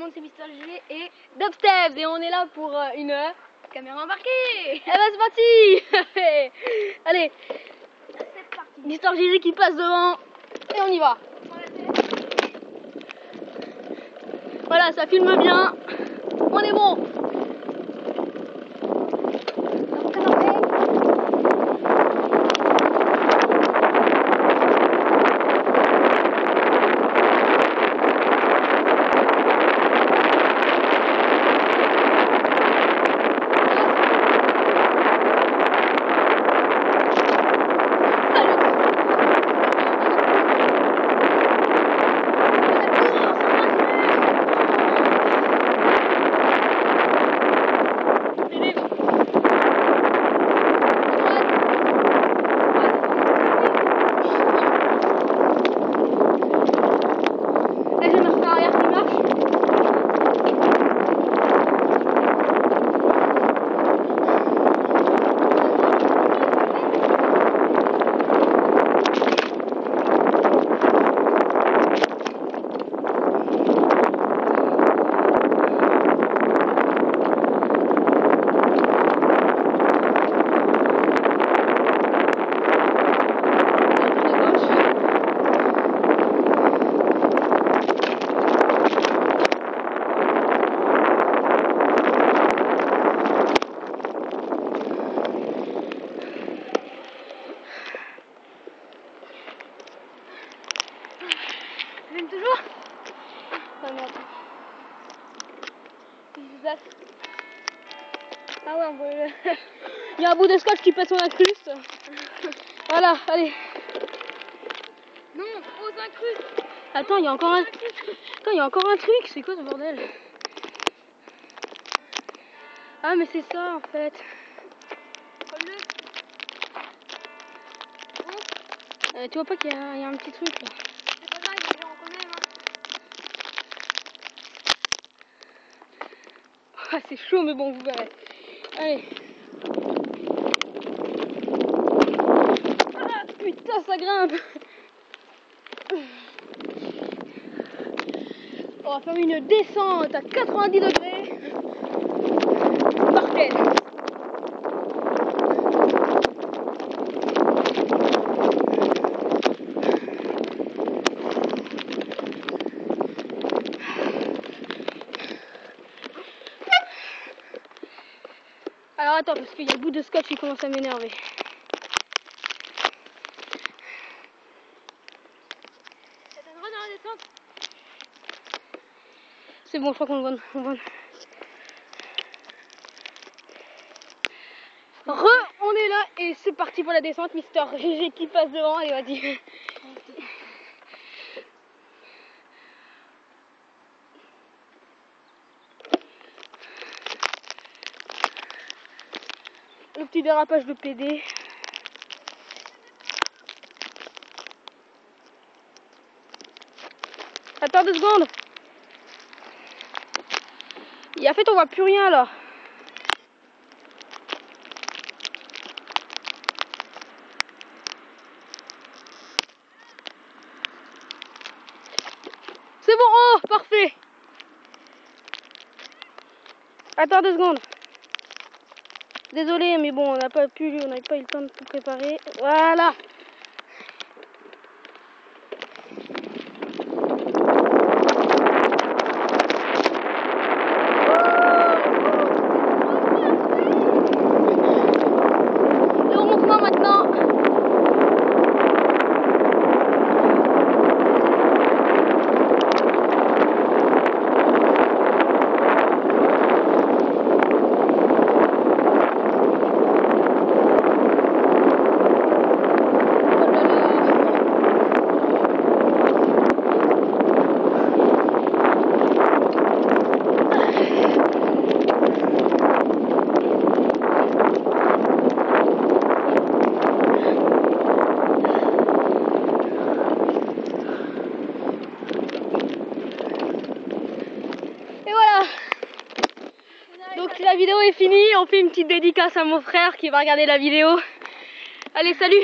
monde, c'est Mister GG et Dubstep et on est là pour une caméra embarquée. Eh ben c'est parti. Allez, c'est parti. Mister GG qui passe devant et on y va. Voilà, ça filme bien. On est bon. J'aime toujours. Oh merde. Qu'est-ce qui se passe? Ah ouais, on voit il y a un bout de scotch qui pète son incruste. Voilà, allez. Non, aux incrustes. Attends, il y a encore un... Attends, il y a encore un truc. C'est quoi ce bordel? Ah mais c'est ça en fait. Tu vois pas qu'il y a un petit truc là? C'est pas mal, il en connaît, hein. Ah, c'est chaud mais bon, vous verrez. Allez. Ah putain, ça grimpe. On va faire une descente à 90 degrés. Parfait. Alors attends, parce qu'il y a le bout de scotch qui commence à m'énerver. Ça t'aidera dans la descente? C'est bon, je crois qu'on le voit. On est là et c'est parti pour la descente. Mister GG qui passe devant. Allez, vas-y. Le petit dérapage de PD. Attends 2 secondes. Et en fait, on voit plus rien là. C'est bon, oh, parfait. Attends 2 secondes. Désolé, mais bon, on n'a pas eu le temps de tout préparer. Voilà. Le remontement maintenant. Donc la vidéo est finie, on fait une petite dédicace à mon frère qui va regarder la vidéo. Allez, salut!